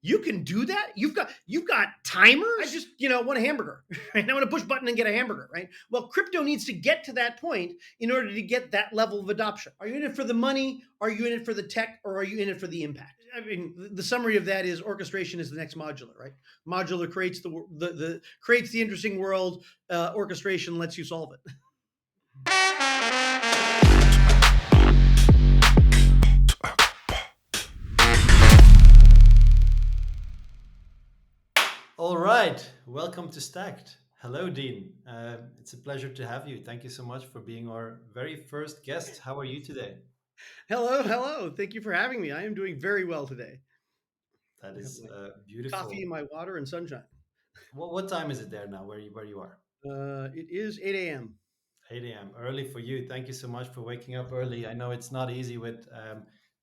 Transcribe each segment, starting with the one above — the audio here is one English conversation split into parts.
You can do that. You've got timers. I just want a hamburger. Right? I want to push button and get a hamburger. Right. Well, crypto needs to get to that point in order to get that level of adoption. Are you in it for the money? Are you in it for the tech? Or are you in it for the impact? I mean, the summary of that is orchestration is the next modular. Right. Modular creates the interesting world. Orchestration lets you solve it. All right, welcome to Stacked. Hello, Dean. It's a pleasure to have you. Thank you so much for being our very first guest. How are you today? Hello. Thank you for having me. I am doing very well today. That I have is my coffee, beautiful. my water, and sunshine. What time is it there now? Where you are? It is 8 a.m. 8 a.m. Early for you. Thank you so much for waking up early. I know it's not easy with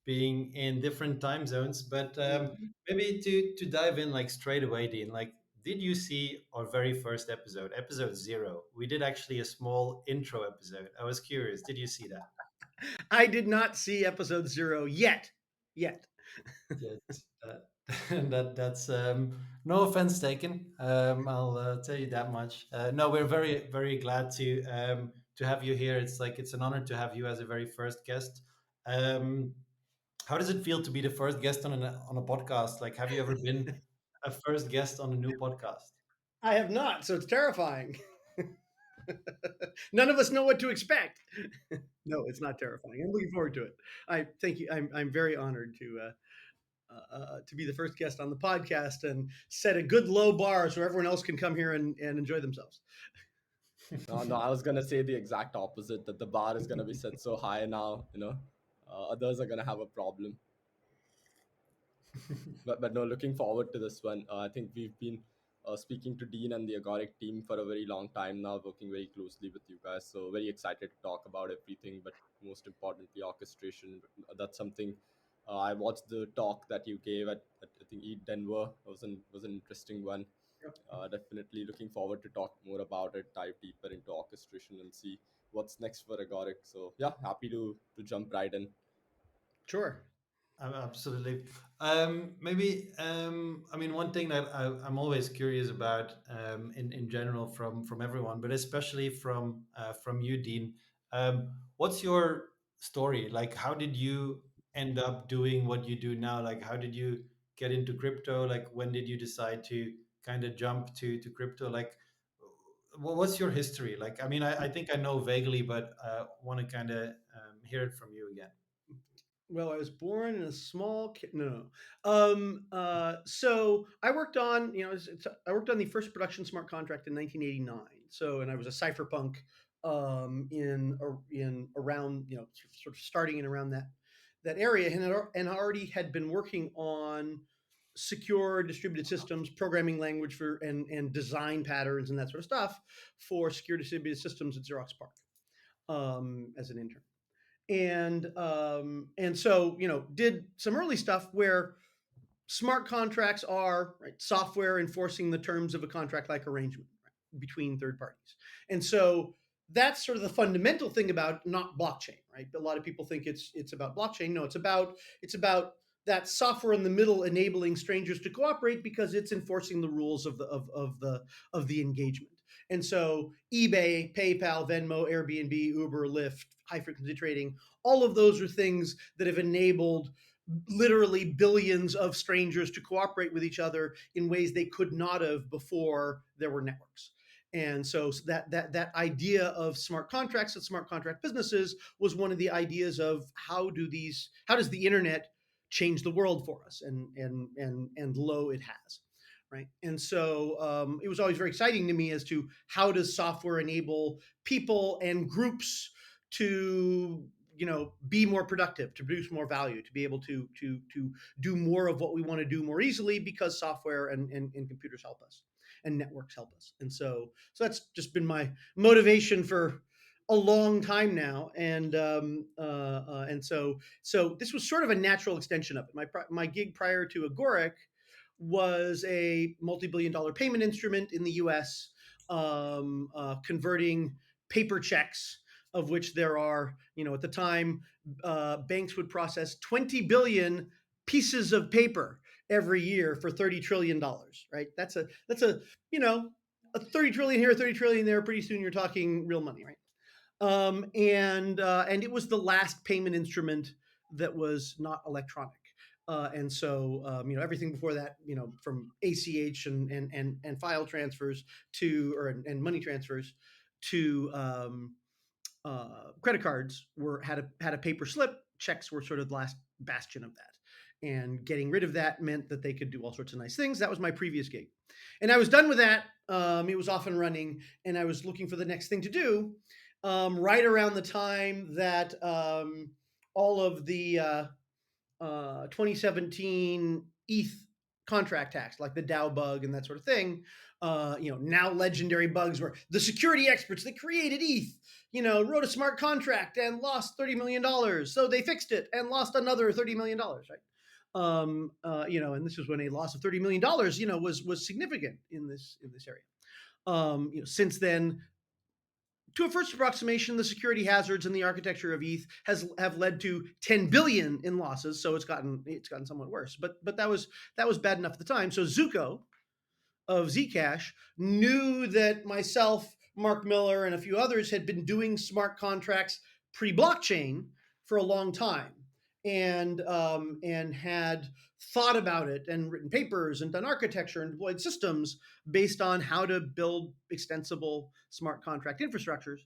being in different time zones, but maybe to dive in like straight away, Dean. Like, did you see our very first episode, episode 0? We did actually a small intro episode. I was curious. Did you see that? I did not see episode 0 yet. Yet. Yes, that's no offense taken. I'll tell you that much. No, we're very glad to have you here. It's an honor to have you as a very first guest. Um, how does it feel to be the first guest on a podcast? Like, have you ever been a first guest on a new podcast? I have not, so it's terrifying. None of us know what to expect. No, it's not terrifying. I'm looking forward to it. I thank you. I'm very honored to be the first guest on the podcast and set a good low bar so everyone else can come here and enjoy themselves. No, I was gonna say the exact opposite. That the bar is gonna be set so high now. Others are gonna have a problem. But no, looking forward to this one. I think we've been speaking to Dean and the Agoric team for a very long time now, working very closely with you guys. So very excited to talk about everything, but most importantly, orchestration. That's something I watched the talk that you gave at I think Eat Denver. It was an interesting one. Definitely looking forward to talk more about it, dive deeper into orchestration, and see what's next for Agoric. So yeah, happy to jump right in. Sure. Absolutely. Maybe I mean one thing that I'm always curious about in general from everyone, but especially from you, Dean. What's your story? Like, how did you end up doing what you do now? Like, how did you get into crypto? Like, when did you decide to kind of jump to crypto? Like, what's your history? Like, I mean, I think I know vaguely, but want to kind of hear it from you again. Well, I was born in a small no. So I worked on, I worked on the first production smart contract in 1989. So, and I was a cypherpunk in around, sort of starting in around that area, and I already had been working on secure distributed systems, programming language for and design patterns and that sort of stuff for secure distributed systems at Xerox PARC as an intern and so did some early stuff where smart contracts are right software enforcing the terms of a contract like arrangement right, between third parties, and so that's sort of the fundamental thing about not blockchain, right? A lot of people think it's about blockchain. No, it's about that software in the middle enabling strangers to cooperate because it's enforcing the rules of the engagement. And so eBay, PayPal, Venmo, Airbnb, Uber, Lyft, high frequency trading, all of those are things that have enabled literally billions of strangers to cooperate with each other in ways they could not have before there were networks. And so that idea of smart contracts and smart contract businesses was one of the ideas of how does the internet change the world for us, and lo, it has. Right. And so it was always very exciting to me as to how does software enable people and groups to be more productive, to produce more value, to be able to do more of what we want to do more easily because software and computers help us and networks help us. And so that's just been my motivation for a long time now, and so this was sort of a natural extension of it. My gig prior to Agoric was a multi-billion-dollar payment instrument in the U.S. Converting paper checks, of which there are, at the time, banks would process 20 billion pieces of paper every year for $30 trillion, right? That's a a 30 trillion here, 30 trillion there. Pretty soon you're talking real money, right? And it was the last payment instrument that was not electronic. And so everything before that, from ACH and file transfers and money transfers to credit cards had a paper slip. Checks were sort of the last bastion of that, and getting rid of that meant that they could do all sorts of nice things. That was my previous gig, and I was done with that. It was off and running, and I was looking for the next thing to do. Right around the time that all of the 2017 ETH contract hacks, like the DAO bug and that sort of thing, now legendary bugs where the security experts that created ETH, wrote a smart contract and lost $30 million. So they fixed it and lost another $30 million, right? And this was when a loss of $30 million, was significant in this area. Since then, to a first approximation, the security hazards and the architecture of ETH have led to 10 billion in losses. So it's gotten somewhat worse. But that was bad enough at the time. So Zuko of Zcash knew that myself, Mark Miller, and a few others had been doing smart contracts pre-blockchain for a long time, and had thought about it and written papers and done architecture and deployed systems based on how to build extensible smart contract infrastructures,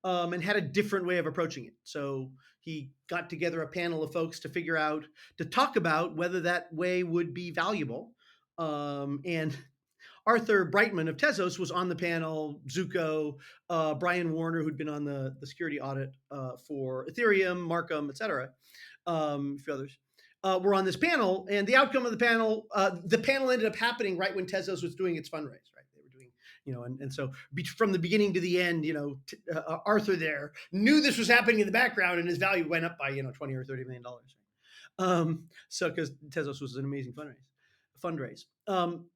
and had a different way of approaching it. So he got together a panel of folks to talk about whether that way would be valuable. And Arthur Brightman of Tezos was on the panel. Zuko, Brian Warner, who'd been on the security audit for Ethereum, Markham, et cetera, a few others, were on this panel. And the outcome of the panel ended up happening right when Tezos was doing its fundraise, right? They were doing, and so from the beginning to the end, Arthur there knew this was happening in the background, and his value went up by, $20 or $30 million. So because Tezos was an amazing fundraise.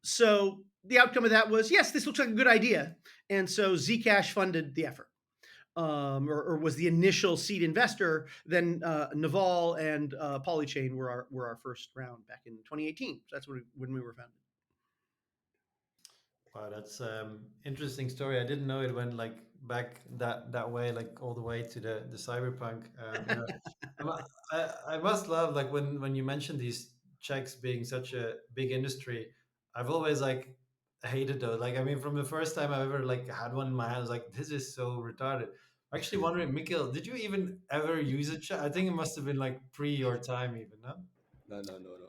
So the outcome of that was, yes, this looks like a good idea. And so Zcash funded the effort, or was the initial seed investor. Then Naval and Polychain were our first round back in 2018. So that's when we were founded. Wow, that's interesting story. I didn't know it went like back that way, like all the way to the cyberpunk. I must love like when you mentioned these checks being such a big industry. I've always like hated those. Like I mean, from the first time I ever like had one in my hand, I was like, this is so retarded. I'm actually wondering, Mikhil, did you even ever use a check? I think it must have been like pre your time, even, no? No.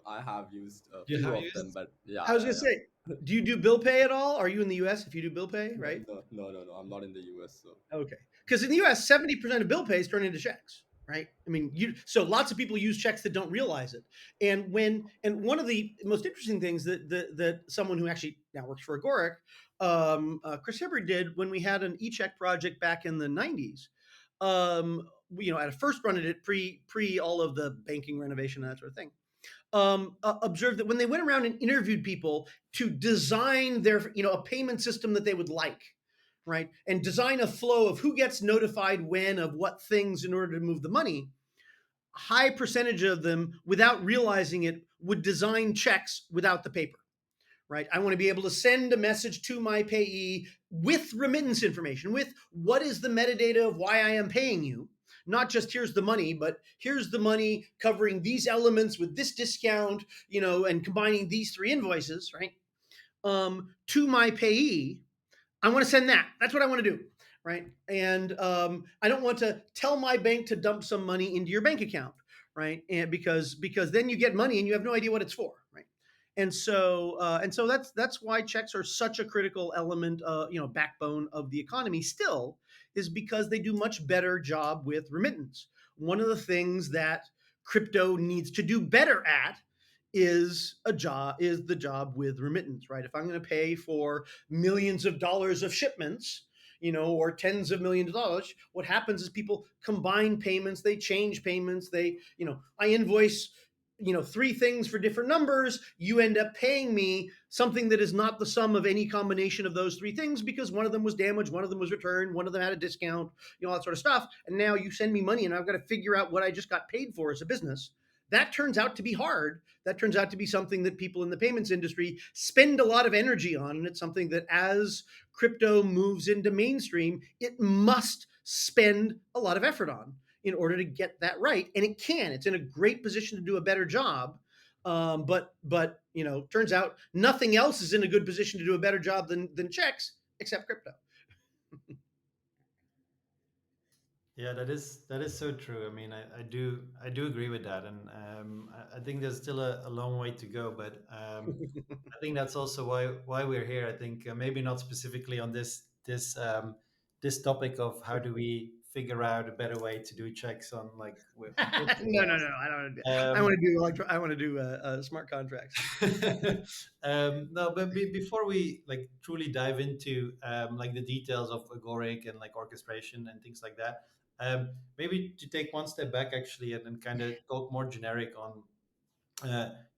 I have used a You few have of them, used? but yeah, I was gonna say, do you do bill pay at all? Are you in the U.S. if you do bill pay, right? No. I'm not in the US, so Okay, because in the U.S., 70% of bill pay is turned into checks, right? I mean, so lots of people use checks that don't realize it. And one of the most interesting things that someone who actually now works for Agoric, Chris Hibbard, did when we had an e-check project back in the 90s. At a first run at it, pre all of the banking renovation and that sort of thing. Observed that when they went around and interviewed people to design their, a payment system that they would like, right, and design a flow of who gets notified when of what things in order to move the money, high percentage of them, without realizing it, would design checks without the paper, right? I want to be able to send a message to my payee with remittance information, with what is the metadata of why I am paying you. Not just here's the money, but here's the money covering these elements with this discount, and combining these three invoices, right? To my payee. I want to send that. That's what I want to do, right? And I don't want to tell my bank to dump some money into your bank account, right? And because then you get money and you have no idea what it's for, right? And so that's why checks are such a critical element, backbone of the economy still, is because they do much better job with remittance. One of the things that crypto needs to do better at is the job with remittance, right? If I'm going to pay for millions of dollars of shipments, or tens of millions of dollars, what happens is people combine payments, they change payments, I invoice, three things for different numbers. You end up paying me something that is not the sum of any combination of those three things, because one of them was damaged, one of them was returned, one of them had a discount, all that sort of stuff. And now you send me money and I've got to figure out what I just got paid for as a business. that turns out to be hard. That turns out to be something that people in the payments industry spend a lot of energy on. And it's something that as crypto moves into mainstream, it must spend a lot of effort on in order to get that right. And it can. It's in a great position to do a better job. But turns out nothing else is in a good position to do a better job than Cheques, except crypto. Yeah, that is so true. I mean, I do agree with that, and I think there's still a long way to go. But I think that's also why we're here. I think maybe not specifically on this topic of how do we figure out a better way to do checks on like on No, crypto. no, no. I don't. I Um, want to do I want to do smart contracts. no, but before we like truly dive into like the details of Agoric and like orchestration and things like that, maybe to take one step back actually and kind of talk more generic on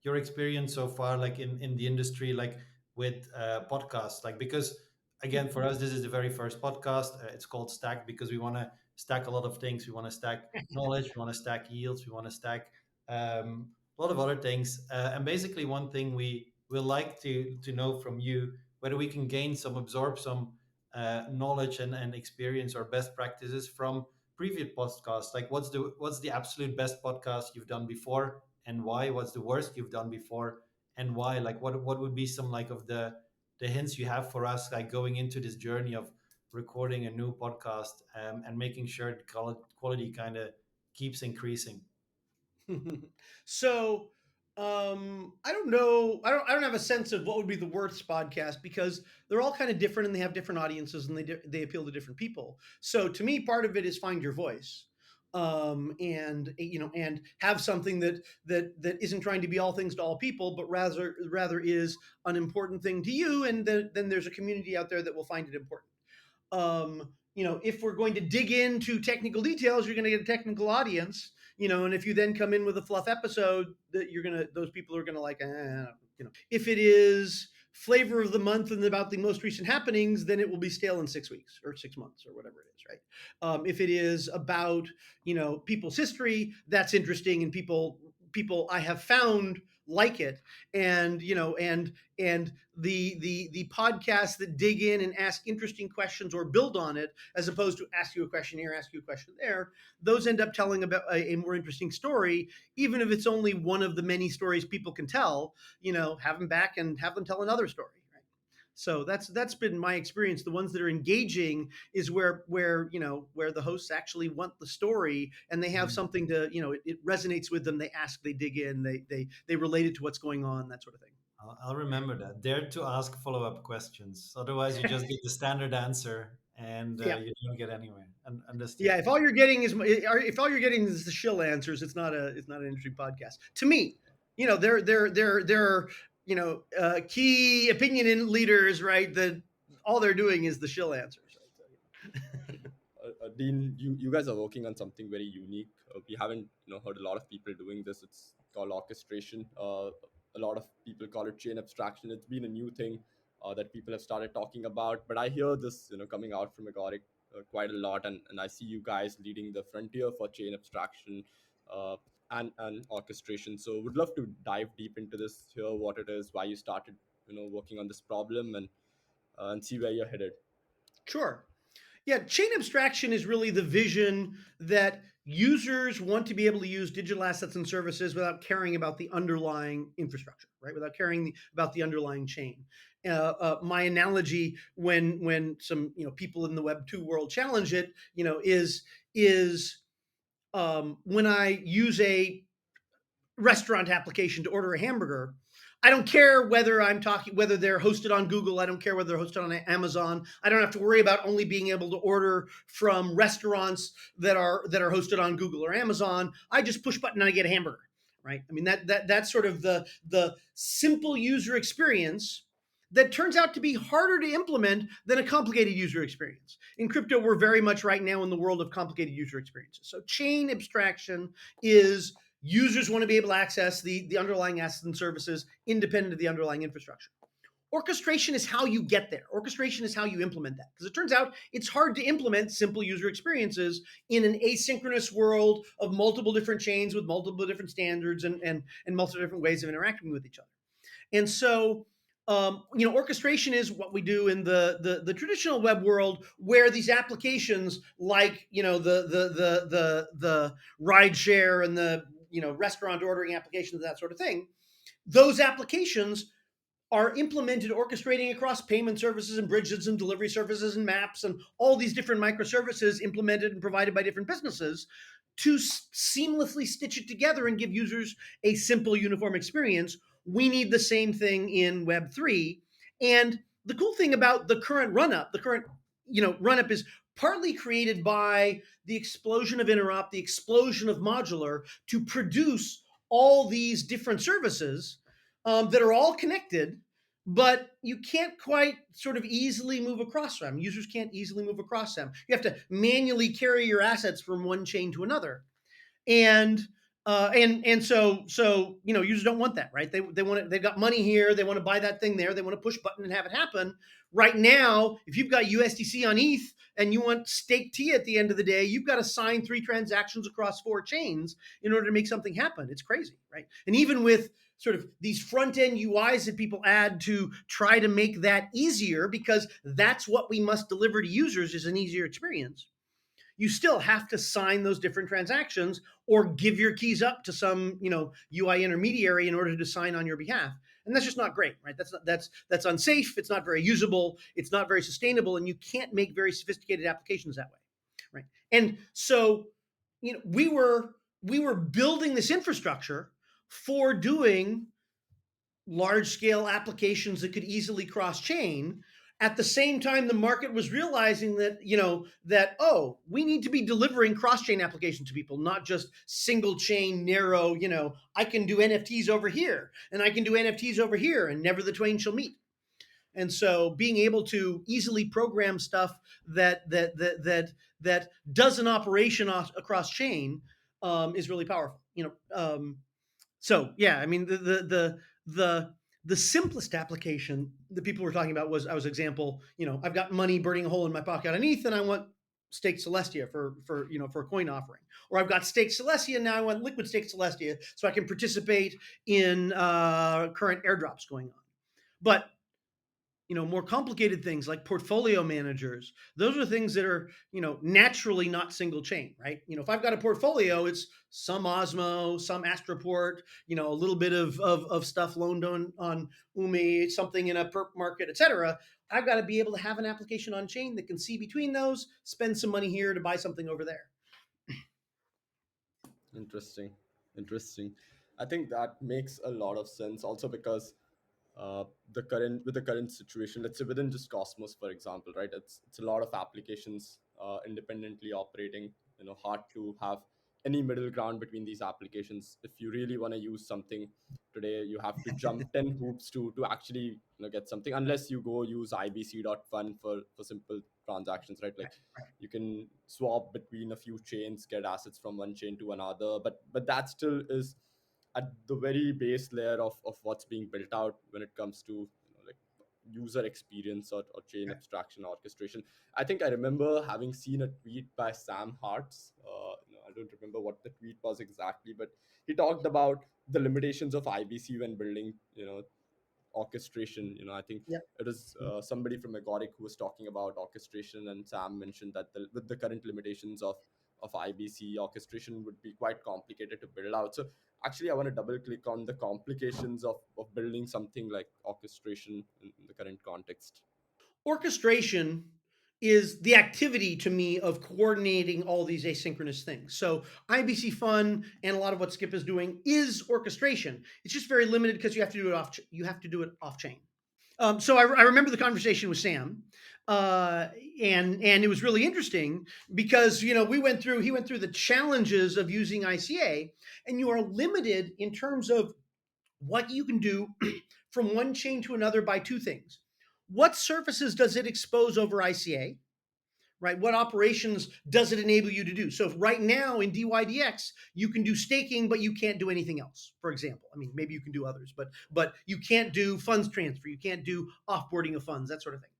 your experience so far, like in the industry, like with podcasts, like because again for us this is the very first podcast. It's called Stack because we want to stack a lot of things. We want to stack knowledge, we want to stack yields, we want to stack a lot of other things. And basically, one thing we will like to know from you whether we can gain some, absorb some knowledge and experience or best practices from previous podcasts. Like, what's the absolute best podcast you've done before, and why? What's the worst you've done before, and why? Like, what would be some like of the hints you have for us, like going into this journey of recording a new podcast and making sure the quality kind of keeps increasing. So I don't know. I don't have a sense of what would be the worst podcast because they're all kind of different and they have different audiences and they appeal to different people. So to me, part of it is find your voice, and have something that isn't trying to be all things to all people, but rather is an important thing to you, and then there's a community out there that will find it important. If we're going to dig into technical details, you're going to get a technical audience, and if you then come in with a fluff episode, those people are going to like, if it is flavor of the month and about the most recent happenings, then it will be stale in 6 weeks or 6 months or whatever it is, right? If it is about, people's history, that's interesting, and people I have found like it, and the podcasts that dig in and ask interesting questions or build on it, as opposed to ask you a question here, ask you a question there, those end up telling about a more interesting story, even if it's only one of the many stories people can tell. Have them back and have them tell another story. Right? So that's been my experience. The ones that are engaging is where the hosts actually want the story and they have something to, it resonates with them. They ask, they dig in, they relate it to what's going on, that sort of thing. I'll remember that. Dare to ask follow-up questions. Otherwise, you just get the standard answer and Yeah. you don't get anywhere. Understood. Yeah, if all you're getting is the shill answers, it's not an interesting podcast to me. There are key opinion leaders, right? That all they're doing is the shill answers. Dean, you guys are working on something very unique. We haven't heard a lot of people doing this. It's called orchestration. A lot of people call it chain abstraction. It's been a new thing that people have started talking about. But I hear this coming out from Agoric quite a lot, and I see you guys leading the frontier for chain abstraction uh, and orchestration. So would love to dive deep into this, hear what it is, why you started working on this problem, and see where you're headed. Sure. Yeah, chain abstraction is really the vision that users want to be able to use digital assets and services without caring about the underlying infrastructure, right? Without caring about the underlying chain. My analogy, when some people in the Web 2 world challenge it, is when I use a restaurant application to order a hamburger. I don't care whether they're hosted on Google. I don't care whether they're hosted on Amazon. I don't have to worry about only being able to order from restaurants that are hosted on Google or Amazon. I just push button and I get a hamburger, right? I mean that's sort of the simple user experience that turns out to be harder to implement than a complicated user experience. In crypto, we're very much right now in the world of complicated user experiences. So chain abstraction is users want to be able to access the underlying assets and services independent of the underlying infrastructure. orchestration is how you get there. Orchestration is how you implement that. Because it turns out it's hard to implement simple user experiences in an asynchronous world of multiple different chains with multiple different standards and multiple different ways of interacting with each other. And so, orchestration is what we do in the traditional web world, where these applications, like the ride share and the restaurant ordering applications, that sort of thing, those applications are implemented orchestrating across payment services and bridges and delivery services and maps and all these different microservices implemented and provided by different businesses to seamlessly stitch it together and give users a simple uniform experience. We need the same thing in Web3. And the cool thing about the current run-up is partly created by the explosion of interop, the explosion of modular, to produce all these different services that are all connected, but you can't quite sort of easily move across them. Users can't easily move across them. You have to manually carry your assets from one chain to another, and so users don't want that, right? They want it. They've got money here. They want to buy that thing there. They want to push button and have it happen. Right now, if you've got USDC on ETH and you want stake T at the end of the day, you've got to sign 3 transactions across 4 chains in order to make something happen. It's crazy, right? And even with sort of these front-end UIs that people add to try to make that easier, because that's what we must deliver to users, is an easier experience, you still have to sign those different transactions or give your keys up to some UI intermediary in order to sign on your behalf. And that's just not great, right? That's unsafe. It's not very usable. It's not very sustainable, and you can't make very sophisticated applications that way, right? And so, we were building this infrastructure for doing large-scale applications that could easily cross-chain. At the same time, the market was realizing that, we need to be delivering cross-chain applications to people, not just single chain, narrow, I can do NFTs over here and I can do NFTs over here and never the twain shall meet. And so being able to easily program stuff that does an operation across chain is really powerful. So yeah, I mean the simplest application that people were talking about was, example, I've got money burning a hole in my pocket on ETH and I want staked Celestia for a coin offering, or I've got staked Celestia and now I want liquid staked Celestia so I can participate in current airdrops going on. But more complicated things like portfolio managers, those are things that are, naturally not single chain, right? If I've got a portfolio, it's some Osmo, some Astroport, a little bit of stuff loaned on Umi, something in a perp market, etc. I've got to be able to have an application on chain that can see between those, spend some money here to buy something over there. Interesting. I think that makes a lot of sense also because the current situation, let's say within just Cosmos, for example, right? It's a lot of applications independently operating. Hard to have any middle ground between these applications. If you really want to use something today, you have to jump 10 hoops to actually get something, unless you go use ibc.fun for simple transactions, right? Like you can swap between a few chains, get assets from one chain to another, but that still is at the very base layer of what's being built out when it comes to like user experience or chain abstraction orchestration. I think I remember having seen a tweet by Sam Hartz. I don't remember what the tweet was exactly, but he talked about the limitations of IBC when building orchestration. I think it is somebody from Agoric who was talking about orchestration, and Sam mentioned that with the current limitations of IBC, orchestration would be quite complicated to build out. So actually, I want to double click on the complications of building something like orchestration in the current context. Orchestration is the activity to me of coordinating all these asynchronous things. So IBC Fun and a lot of what Skip is doing is orchestration. It's just very limited because you have to do it off chain. So I remember the conversation with Sam, and it was really interesting because he went through the challenges of using ICA, and you are limited in terms of what you can do from one chain to another by 2 things. What surfaces does it expose over ICA, right? What operations does it enable you to do? So if right now in DYDX, you can do staking, but you can't do anything else, for example. I mean, maybe you can do others, but you can't do funds transfer. You can't do offboarding of funds, that sort of thing.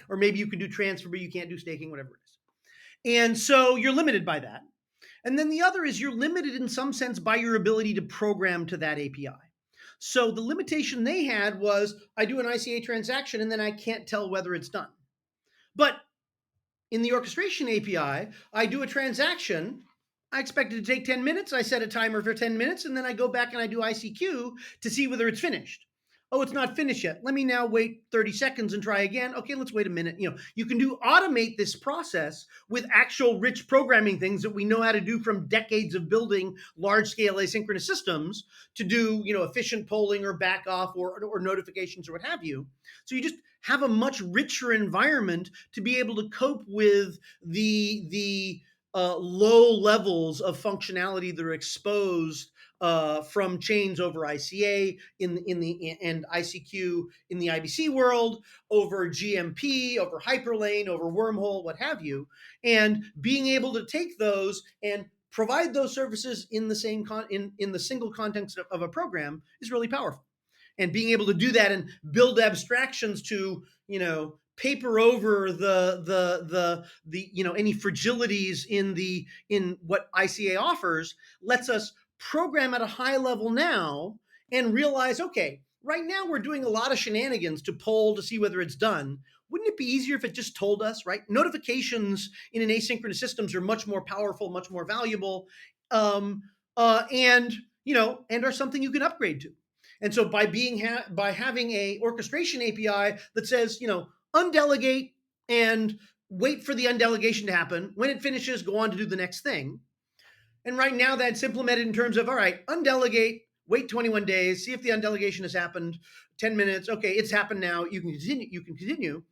Or maybe you can do transfer, but you can't do staking, whatever it is. And so you're limited by that. And then the other is you're limited in some sense by your ability to program to that API. So the limitation they had was I do an ICA transaction and then I can't tell whether it's done. But in the orchestration API, I do a transaction. I expect it to take 10 minutes. I set a timer for 10 minutes, and then I go back and I do ICQ to see whether it's finished. Oh, it's not finished yet. Let me now wait 30 seconds and try again. Okay, let's wait a minute. You can automate this process with actual rich programming things that we know how to do from decades of building large-scale asynchronous systems to do, efficient polling or back off or notifications or what have you. So you just have a much richer environment to be able to cope with the low levels of functionality that are exposed from chains over ICA and ICQ in the IBC world, over GMP, over Hyperlane, over Wormhole, what have you, and being able to take those and provide those services in the same in the single context of a program is really powerful. And being able to do that and build abstractions to paper over the any fragilities in what ICA offers lets us program at a high level now and realize, okay, right now we're doing a lot of shenanigans to poll to see whether it's done. Wouldn't it be easier if it just told us, right? Notifications in an asynchronous systems are much more powerful, much more valuable, and are something you can upgrade to. And so by having a orchestration API that says, undelegate and wait for the undelegation to happen. When it finishes, go on to do the next thing. And right now that's implemented in terms of, all right, undelegate, wait 21 days, see if the undelegation has happened, 10 minutes. Okay, it's happened now. You can continue.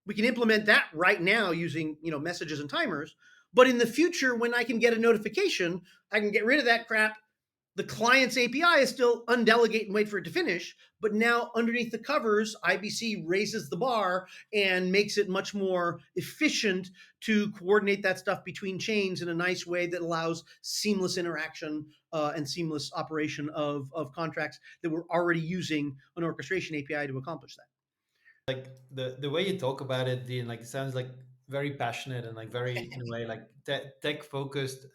We can implement that right now using, messages and timers. But in the future, when I can get a notification, I can get rid of that crap. The client's API is still undelegate and wait for it to finish, but now underneath the covers, IBC raises the bar and makes it much more efficient to coordinate that stuff between chains in a nice way that allows seamless interaction and seamless operation of contracts that we're already using an orchestration API to accomplish that. Like the way you talk about it, Dean, like it sounds like very passionate and like very in a way like tech focused.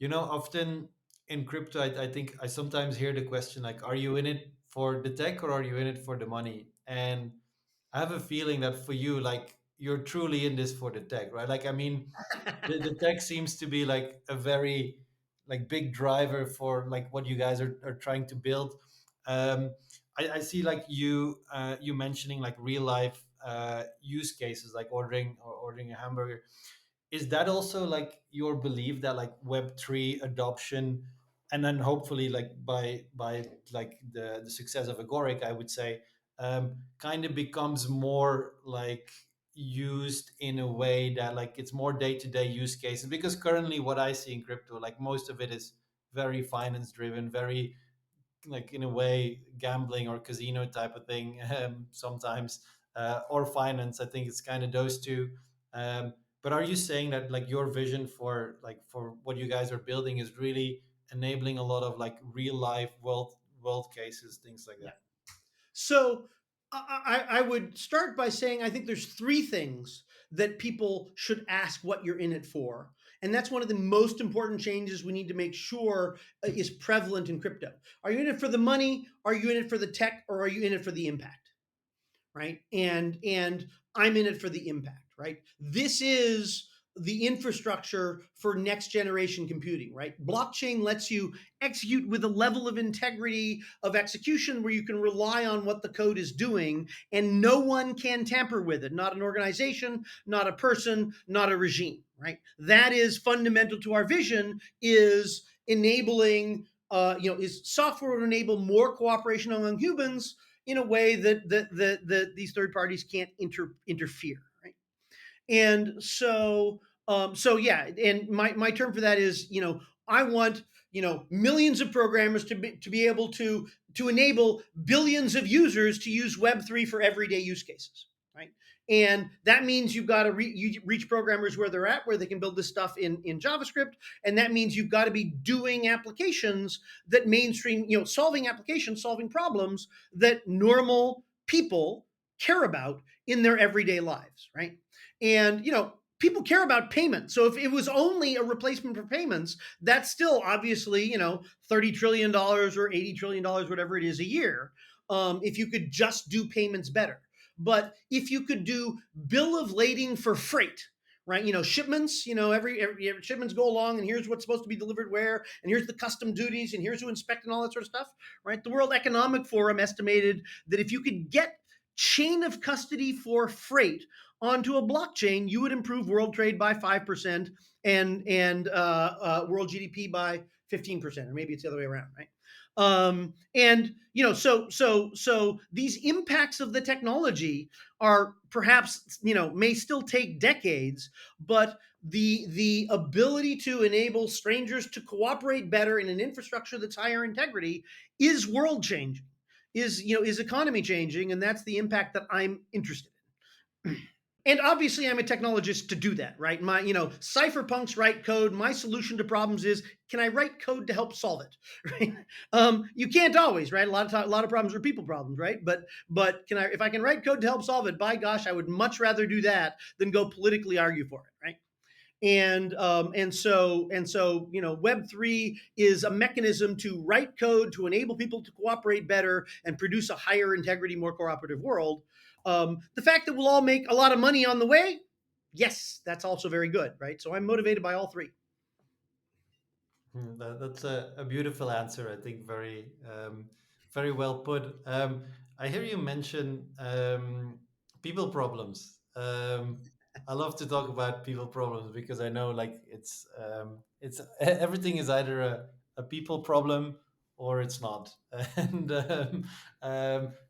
Often in crypto, I think I sometimes hear the question like, are you in it for the tech or are you in it for the money? And I have a feeling that for you, like you're truly in this for the tech, right? Like, I mean, the tech seems to be like a very like big driver for like what you guys are trying to build. Um, I see like you mentioning like real life use cases like ordering a hamburger. Is that also like your belief that like Web3 adoption, and then hopefully like by like the success of Agoric, I would say, kind of becomes more like used in a way that like it's more day-to-day use cases? Because currently what I see in crypto, like most of it is very finance driven, very like in a way gambling or casino type of thing, sometimes, or finance. I think it's kind of those two. But are you saying that like your vision for what you guys are building is really enabling a lot of like real life world cases, things like Yeah. that? So I would start by saying I think there's three things that people should ask what you're in it for. And that's one of the most important changes we need to make sure is prevalent in crypto. Are you in it for the money? Are you in it for the tech? Or are you in it for the impact? Right? And I'm in it for the impact, right? This is the infrastructure for next generation computing, right? Blockchain lets you execute with a level of integrity of execution where you can rely on what the code is doing and no one can tamper with it. Not an organization, not a person, not a regime, right? That is fundamental to our vision, is enabling, is software to enable more cooperation among humans in a way that these third parties can't interfere, right? And so, and my term for that is, I want millions of programmers to be able to enable billions of users to use Web3 for everyday use cases. right? And that means you've got to reach programmers where they're at, where they can build this stuff in JavaScript. And that means you've got to be doing applications that mainstream, solving applications, solving problems that normal people care about in their everyday lives, right? And, people care about payment. So if it was only a replacement for payments, that's still obviously, $30 trillion or $80 trillion, whatever it is a year. If you could just do payments better. But if you could do bill of lading for freight, right? Shipments, every shipments go along and here's what's supposed to be delivered where, and here's the custom duties and here's who inspect and all that sort of stuff, right? The World Economic Forum estimated that if you could get chain of custody for freight onto a blockchain, you would improve world trade by 5% and world GDP by 15%, or maybe it's the other way around, right? And so these impacts of the technology are perhaps may still take decades, but the ability to enable strangers to cooperate better in an infrastructure that's higher integrity is world changing, is economy changing, and that's the impact that I'm interested in. And obviously I'm a technologist to do that, right? My, cypherpunks write code. My solution to problems is, can I write code to help solve it? Right? You can't always, right? A lot of problems are people problems, right? But if I can write code to help solve it, by gosh, I would much rather do that than go politically argue for it, right? And so Web3 is a mechanism to write code to enable people to cooperate better and produce a higher integrity, more cooperative world. The fact that we'll all make a lot of money on the way, yes, that's also very good, right? So I'm motivated by all three. That's a beautiful answer. I think very well put. I hear you mention people problems. I love to talk about people problems because I know like it's everything is either a people problem or it's not. And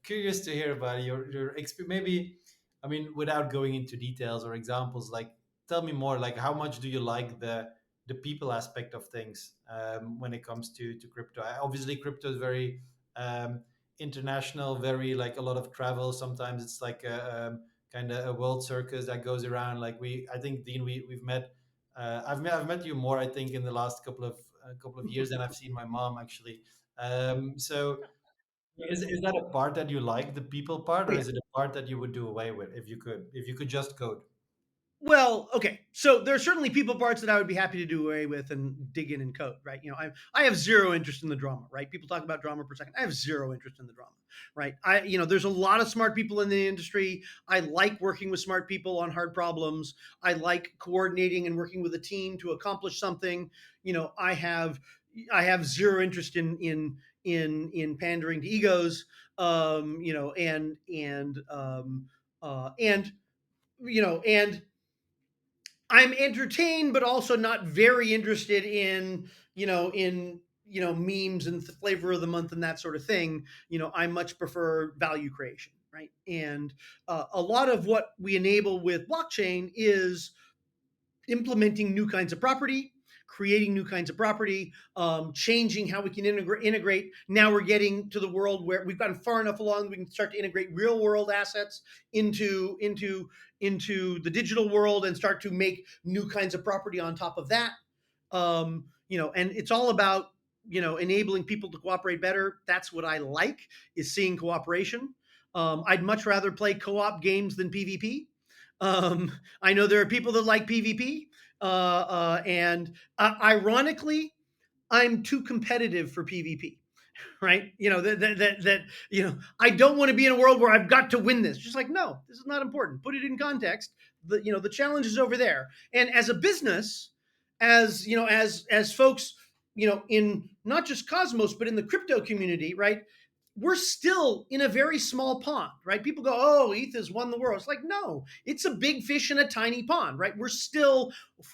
curious to hear about your experience. Maybe, I mean, without going into details or examples, like tell me more. Like, how much do you like the people aspect of things when it comes to crypto? Obviously, crypto is very international, very like a lot of travel. Sometimes it's like a kind of a world circus that goes around. Like I think Dean, we've met. I've met you more, I think, in the last couple of years than I've seen my mom actually. So is that a part that you like, the people part, Oh, or yeah. is it a part that you would do away with if you could just code? Well, okay. So there are certainly people parts that I would be happy to do away with and dig in and code, right? I have zero interest in the drama, right? People talk about drama per second. I have zero interest in the drama, right? There's a lot of smart people in the industry. I like working with smart people on hard problems. I like coordinating and working with a team to accomplish something. I have zero interest in pandering to egos. And I'm entertained, but also not very interested in memes and the flavor of the month and that sort of thing. I much prefer value creation, right? And a lot of what we enable with blockchain is implementing new kinds of property, creating new kinds of property, changing how we can integrate. Now we're getting to the world where we've gotten far enough along we can start to integrate real world assets into the digital world and start to make new kinds of property on top of that. And it's all about enabling people to cooperate better. That's what I like, is seeing cooperation. I'd much rather play co-op games than PvP. I know there are people that like PvP, and ironically, I'm too competitive for PvP. Right? I don't want to be in a world where I've got to win this. Just like, no, this is not important. Put it in context. The challenge is over there. And as a business, as folks, in not just Cosmos but in the crypto community, right? We're still in a very small pond, right? People go, oh, ETH has won the world. It's like, no, it's a big fish in a tiny pond, right? We're still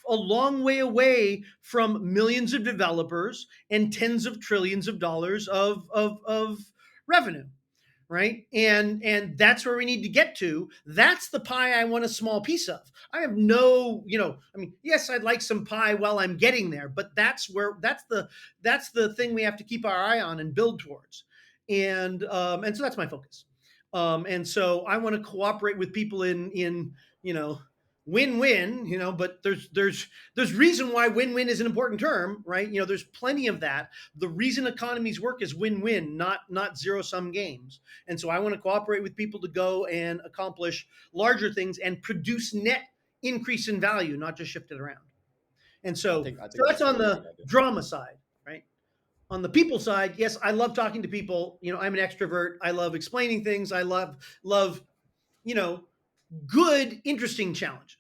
a long way away from millions of developers and tens of trillions of dollars of revenue, right? And that's where we need to get to. That's the pie I want a small piece of. I have no, yes, I'd like some pie while I'm getting there, but that's the thing we have to keep our eye on and build towards. And so that's my focus. And so I want to cooperate with people in you know win-win, but there's reason why win-win is an important term, right? There's plenty of that. The reason economies work is win-win, not zero-sum games. And so I want to cooperate with people to go and accomplish larger things and produce net increase in value, not just shift it around. And so, I so think that's that's a on very the good idea. drama side, right? On the people side, yes, I love talking to people. I'm an extrovert. I love explaining things. I love you know good, interesting challenges.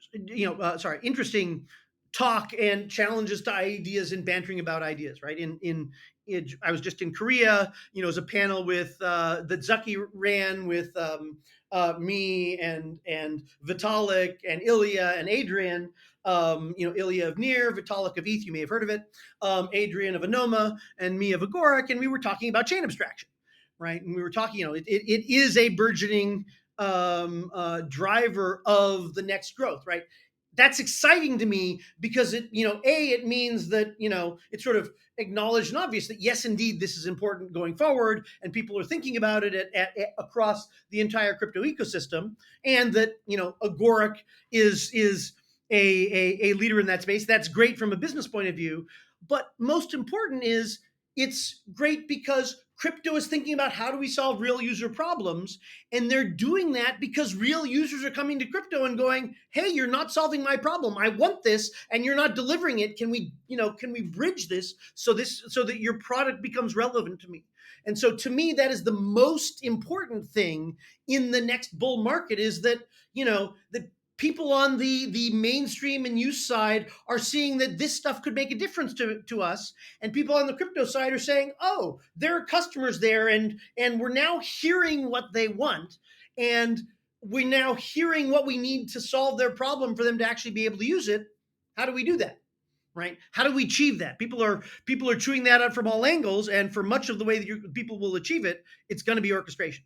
Interesting talk and challenges to ideas and bantering about ideas. Right. I was just in Korea. As a panel with that Zucky ran with me and Vitalik and Ilya and Adrian. Ilya of Near, Vitalik of ETH. You may have heard of it. Adrian of Anoma, and me of Agoric, and we were talking about chain abstraction. Right. And we were talking. It is a burgeoning driver of the next growth, right? That's exciting to me because it means that it's sort of acknowledged and obvious that yes, indeed, this is important going forward, and people are thinking about it across the entire crypto ecosystem, and that Agoric is a leader in that space. That's great from a business point of view, but most important is it's great because crypto is thinking about how do we solve real user problems, and they're doing that because real users are coming to crypto and going, hey, you're not solving my problem. I want this and you're not delivering it. Can we bridge this so that your product becomes relevant to me? And so to me, that is the most important thing in the next bull market, is that, that people on the mainstream and use side are seeing that this stuff could make a difference to us, and people on the crypto side are saying, oh, there are customers there, and we're now hearing what they want, and we're now hearing what we need to solve their problem for them to actually be able to use it. How do we do that? Right? How do we achieve that? People are chewing that up from all angles, and for much of the way that people will achieve it, it's going to be orchestration.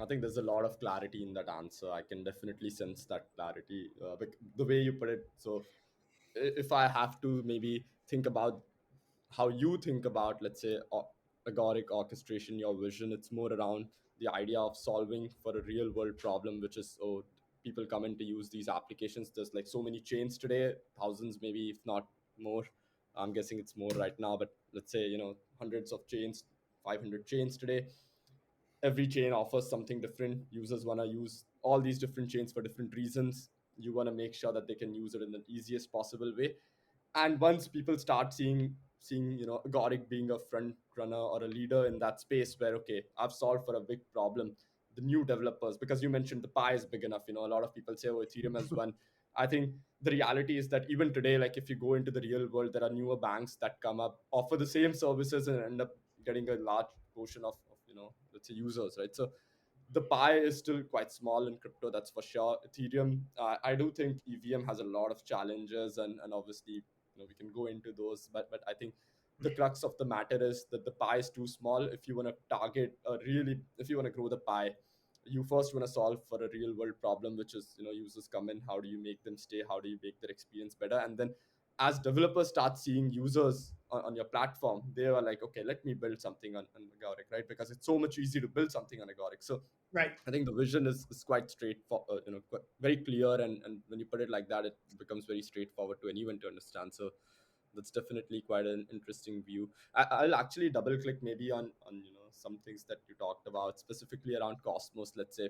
I think there's a lot of clarity in that answer. I can definitely sense that clarity, the way you put it. So, if I have to maybe think about how you think about, let's say, agoric orchestration, your vision, it's more around the idea of solving for a real world problem, which is, oh, people come in to use these applications. There's like so many chains today, thousands, maybe if not more. I'm guessing it's more right now, but let's say, hundreds of chains, 500 chains today. Every chain offers something different. Users want to use all these different chains for different reasons. You want to make sure that they can use it in the easiest possible way. And once people start seeing agoric being a front runner or a leader in that space, where okay, I've solved for a big problem, the new developers, because you mentioned the pie is big enough, a lot of people say, oh, Ethereum has won. I think the reality is that even today, like if you go into the real world, there are newer banks that come up, offer the same services, and end up getting a large portion of let's say users, right? So the pie is still quite small in crypto, that's for sure. Ethereum, I do think EVM has a lot of challenges, and obviously we can go into those, but I think the crux of the matter is that the pie is too small. If you want to if you want to grow the pie, you first want to solve for a real world problem, which is users come in, how do you make them stay, how do you make their experience better? And then as developers start seeing users on your platform, they are like, okay, let me build something on agoric, right? Because it's so much easier to build something on agoric. So Right. I think the vision is quite straightforward, very clear, and when you put it like that, it becomes very straightforward to anyone to understand. So that's definitely quite an interesting view. I'll actually double click maybe on some things that you talked about, specifically around Cosmos. Let's say,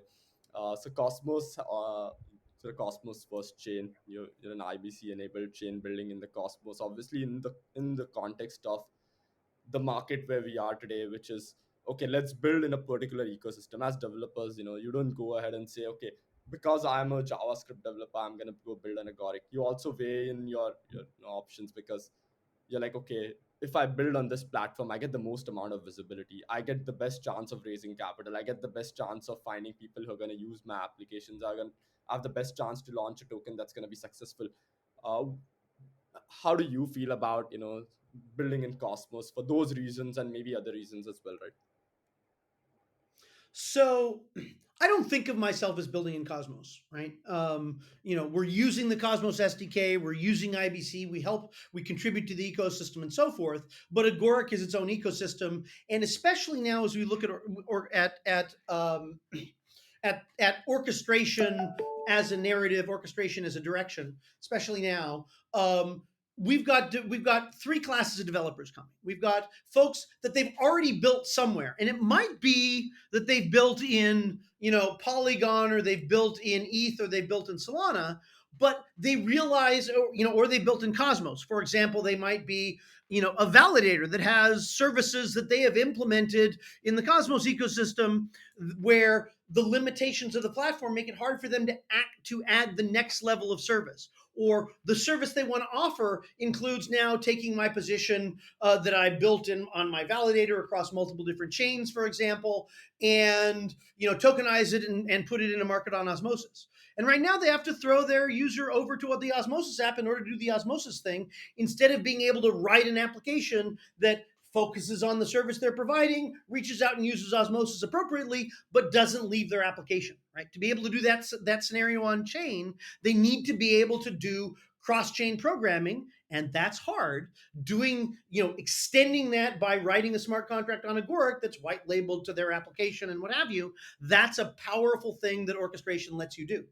so Cosmos, so the Cosmos first chain, you're an IBC enabled chain building in the Cosmos, obviously in the context of the market where we are today, which is okay, let's build in a particular ecosystem. As developers, you don't go ahead and say, okay, because I'm a JavaScript developer, I'm going to go build an agoric. You also weigh in your options, because you're like, okay, if I build on this platform, I get the most amount of visibility, I get the best chance of raising capital, I get the best chance of finding people who are going to use my applications, are going to have the best chance to launch a token that's going to be successful. uh, how do you feel about building in Cosmos for those reasons and maybe other reasons as well, right? So I don't think of myself as building in Cosmos, right? We're using the Cosmos SDK, we're using IBC, we contribute to the ecosystem and so forth. But Agoric is its own ecosystem, and especially now as we look at orchestration as a narrative, orchestration as a direction, especially now. We've got three classes of developers coming. We've got folks that they've already built somewhere, and it might be that they've built in Polygon, or they've built in ETH, or they've built in Solana, but they realize, or they built in Cosmos. For example, they might be a validator that has services that they have implemented in the Cosmos ecosystem, where the limitations of the platform make it hard for them to add the next level of service, or the service they want to offer includes now taking my position that I built on my validator across multiple different chains, for example, and tokenize it and put it in a market on Osmosis. And right now they have to throw their user over to the Osmosis app in order to do the Osmosis thing, instead of being able to write an application that focuses on the service they're providing, reaches out and uses Osmosis appropriately, but doesn't leave their application, right? To be able to do that scenario on chain, they need to be able to do cross-chain programming, and that's hard. Extending that by writing a smart contract on Agoric that's white labeled to their application and what have you, that's a powerful thing that orchestration lets you do.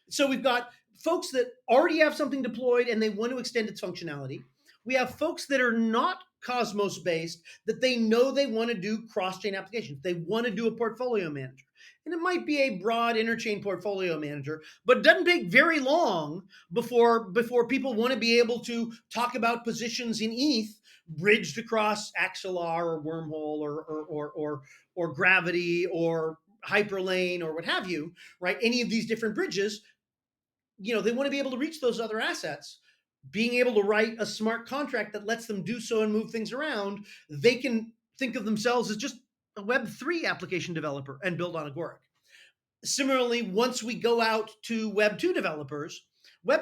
So we've got folks that already have something deployed and they want to extend its functionality. We have folks that are not Cosmos based, that they know they want to do cross-chain applications. They want to do a portfolio manager. And it might be a broad interchain portfolio manager, but it doesn't take very long before people want to be able to talk about positions in ETH bridged across Axelar or Wormhole or Gravity or Hyperlane or what have you, right? Any of these different bridges, they want to be able to reach those other assets. Being able to write a smart contract that lets them do so and move things around, they can think of themselves as just a Web3 application developer and build on Agoric. Similarly, once we go out to Web2 developers, they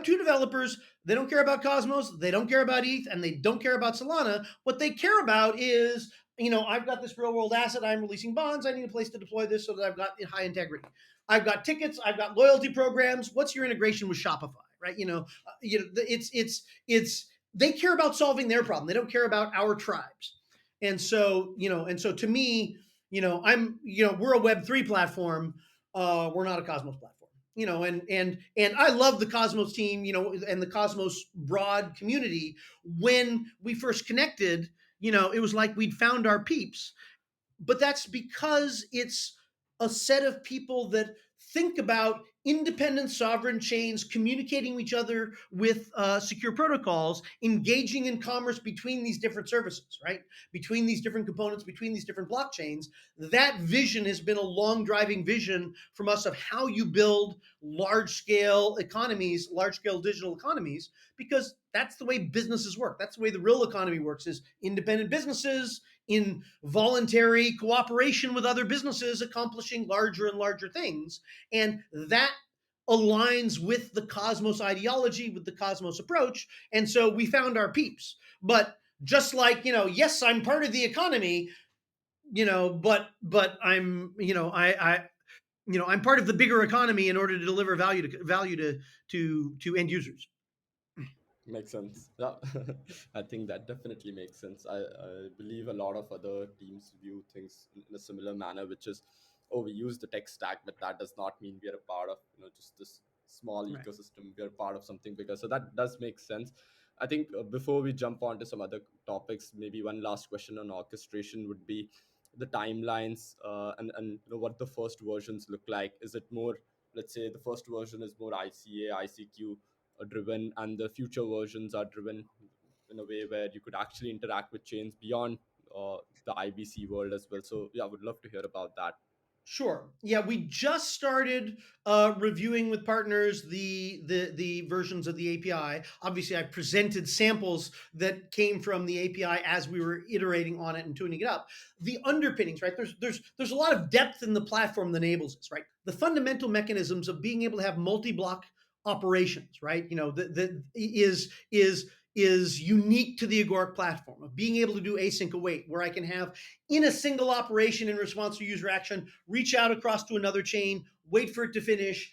don't care about Cosmos, they don't care about ETH, and they don't care about Solana. What they care about is, I've got this real world asset, I'm releasing bonds, I need a place to deploy this so that I've got high integrity. I've got tickets, I've got loyalty programs. What's your integration with Shopify, right? They care about solving their problem. They don't care about our tribes. And so to me, we're a Web3 platform. We're not a Cosmos platform, and I love the Cosmos team, and the Cosmos broad community. When we first connected, it was like we'd found our peeps, but that's because it's a set of people that think about independent sovereign chains communicating with each other with secure protocols, engaging in commerce between these different services, right? Between these different components, between these different blockchains. That vision has been a long driving vision from us of how you build large scale economies, large scale digital economies, because that's the way businesses work. That's the way the real economy works, is independent businesses in voluntary cooperation with other businesses accomplishing larger and larger things. And that aligns with the Cosmos ideology, with the Cosmos approach. And so we found our peeps. But just like, yes, I'm part of the economy, but I'm, I'm part of the bigger economy in order to deliver value to end users. Makes sense. Yeah, I think that definitely makes sense. I believe a lot of other teams view things in a similar manner, which is, oh, we use the tech stack, but that does not mean we are a part of just this small Right. ecosystem. We are part of something bigger. So that does make sense. I think before we jump on to some other topics, maybe one last question on orchestration would be the timelines, and what the first versions look like. Is it more, let's say the first version is more ICA, ICQ driven, and the future versions are driven in a way where you could actually interact with chains beyond the IBC world as well? So yeah, I would love to hear about that. Sure. Yeah, we just started reviewing with partners the versions of the API. Obviously, I presented samples that came from the API as we were iterating on it and tuning it up. The underpinnings, right? There's a lot of depth in the platform that enables this, right? The fundamental mechanisms of being able to have multi-block operations, right? The is is unique to the Agoric platform, of being able to do async await, where I can have in a single operation in response to user action, reach out across to another chain, wait for it to finish,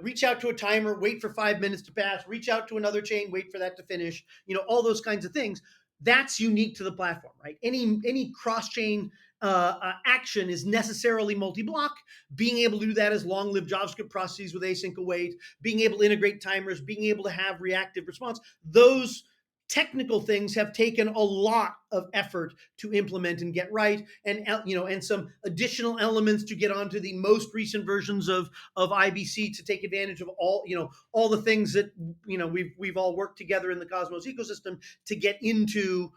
reach out to a timer, wait for 5 minutes to pass, reach out to another chain, wait for that to finish, all those kinds of things. That's unique to the platform, right? Any cross-chain action is necessarily multi-block. Being able to do that as long-lived JavaScript processes with async await, being able to integrate timers, being able to have reactive response, those technical things have taken a lot of effort to implement and get right, and some additional elements to get onto the most recent versions of IBC to take advantage of all the things that we've all worked together in the Cosmos ecosystem to get into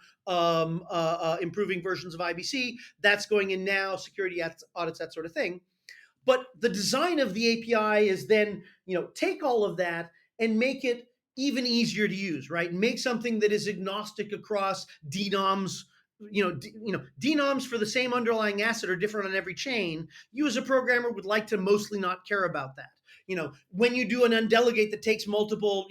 improving versions of IBC. That's going in now, security audits, that sort of thing. But the design of the API is then, take all of that and make it even easier to use, right? Make something that is agnostic across denoms. Denoms for the same underlying asset are different on every chain. You as a programmer would like to mostly not care about that. When you do an undelegate that takes multiple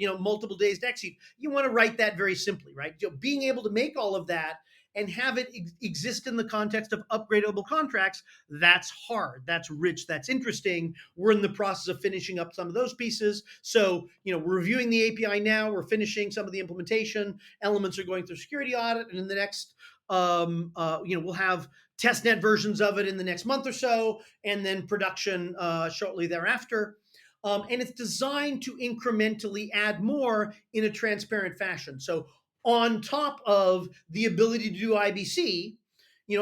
days to execute, you want to write that very simply, right? Being able to make all of that and have it exist in the context of upgradable contracts, that's hard, that's rich, that's interesting. We're in the process of finishing up some of those pieces. So, we're reviewing the API now, we're finishing some of the implementation. Elements are going through security audit, and in the next, we'll have testnet versions of it in the next month or so, and then production shortly thereafter. And it's designed to incrementally add more in a transparent fashion. So on top of the ability to do IBC,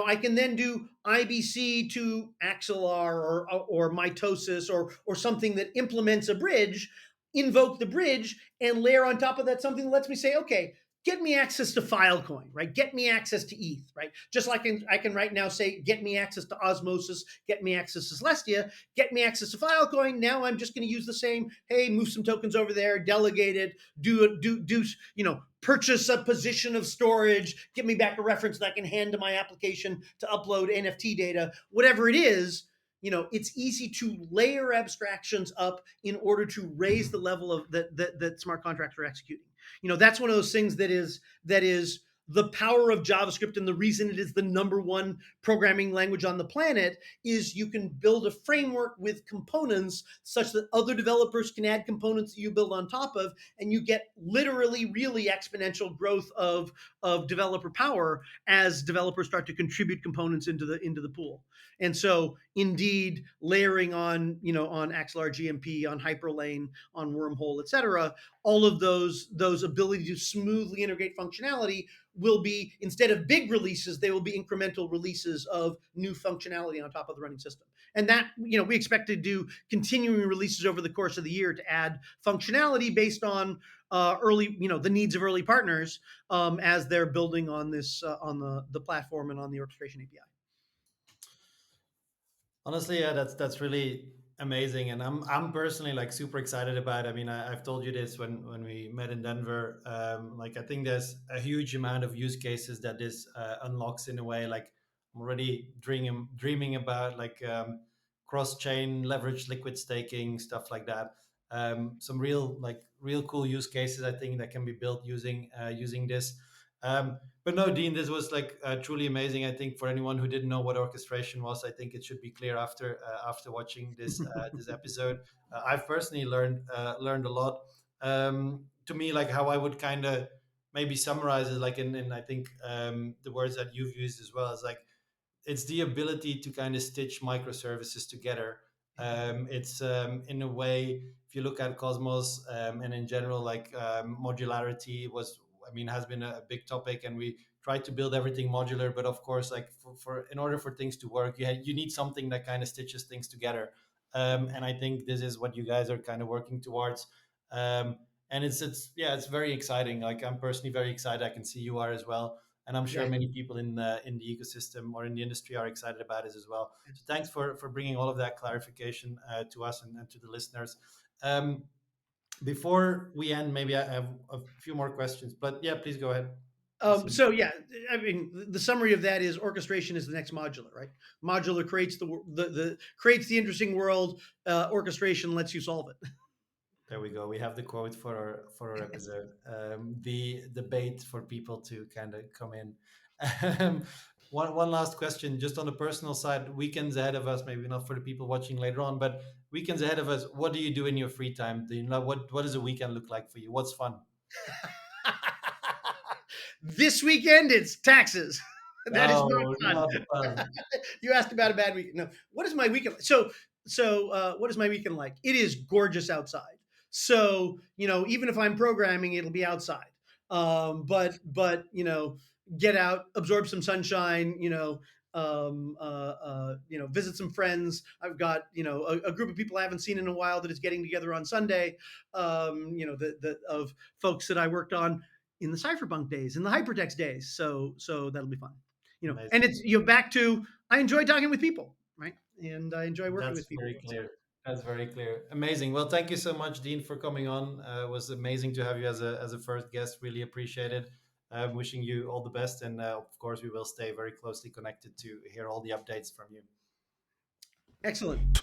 I can then do IBC to Axelar or mitosis or something that implements a bridge, invoke the bridge, and layer on top of that something that lets me say, okay, get me access to Filecoin, right? Get me access to ETH, right? Just like I can right now say, get me access to Osmosis, get me access to Celestia, get me access to Filecoin. Now I'm just going to use the same, hey, move some tokens over there, delegate it, purchase a position of storage, give me back a reference that I can hand to my application to upload NFT data, whatever it is. It's easy to layer abstractions up in order to raise the level of that smart contracts are executing. That's one of those things that is the power of JavaScript, and the reason it is the number one programming language on the planet is you can build a framework with components such that other developers can add components that you build on top of, and you get literally really exponential growth of developer power as developers start to contribute components into the pool. And so indeed, layering on Axelar GMP, on Hyperlane, on Wormhole, etc., all of those ability to smoothly integrate functionality will be, instead of big releases, they will be incremental releases of new functionality on top of the running system. And that, we expect to do continuing releases over the course of the year to add functionality based on early, the needs of early partners as they're building on this, on the platform and on the orchestration API. Honestly, yeah, that's really amazing, and I'm personally like super excited about it. I mean, I've told you this when we met in Denver. Like, I think there's a huge amount of use cases that this unlocks in a way. Like, I'm already dreaming about like cross-chain leverage liquid staking, stuff like that. Some real cool use cases I think that can be built using this. But no, Dean, this was like truly amazing. I think for anyone who didn't know what orchestration was, I think it should be clear after watching this this episode. I've personally learned a lot. To me, like how I would kind of maybe summarize it, like in I think the words that you've used as well, is like it's the ability to kind of stitch microservices together. It's in a way, if you look at Cosmos and in general, like modularity has been a big topic, and we try to build everything modular. But of course, like for in order for things to work, you need something that kind of stitches things together. And I think this is what you guys are kind of working towards. And it's very exciting. Like, I'm personally very excited. I can see you are as well, and I'm sure many people in the ecosystem or in the industry are excited about it as well. So thanks for bringing all of that clarification to us and to the listeners. Before we end, maybe I have a few more questions, but yeah, please go ahead. So yeah, I mean, the summary of that is orchestration is the next modular, right? Modular creates creates the interesting world. Orchestration lets you solve it. There we go. We have the quote for our episode. The debate for people to kind of come in. Um, one last question, just on the personal side. Weekends ahead of us, maybe not for the people watching later on, but weekends ahead of us. What do you do in your free time? Do you know what does a weekend look like for you? What's fun? This weekend, it's taxes. That is not Oh, fun. not fun. You asked about a bad weekend. No, what is my weekend? What is my weekend like? It is gorgeous outside. So even if I'm programming, it'll be outside. But get out, absorb some sunshine. Visit some friends. I've got a group of people I haven't seen in a while that is getting together on Sunday. The of folks that I worked on in the cypherpunk days, in the hypertext days. So that'll be fun. Amazing. And it's back to I enjoy talking with people, right? And I enjoy working That's with people. very clear. That's very clear. Amazing. Well, thank you so much, Dean, for coming on. It was amazing to have you as a first guest. Really appreciate it. Wishing you all the best, and of course, we will stay very closely connected to hear all the updates from you. Excellent.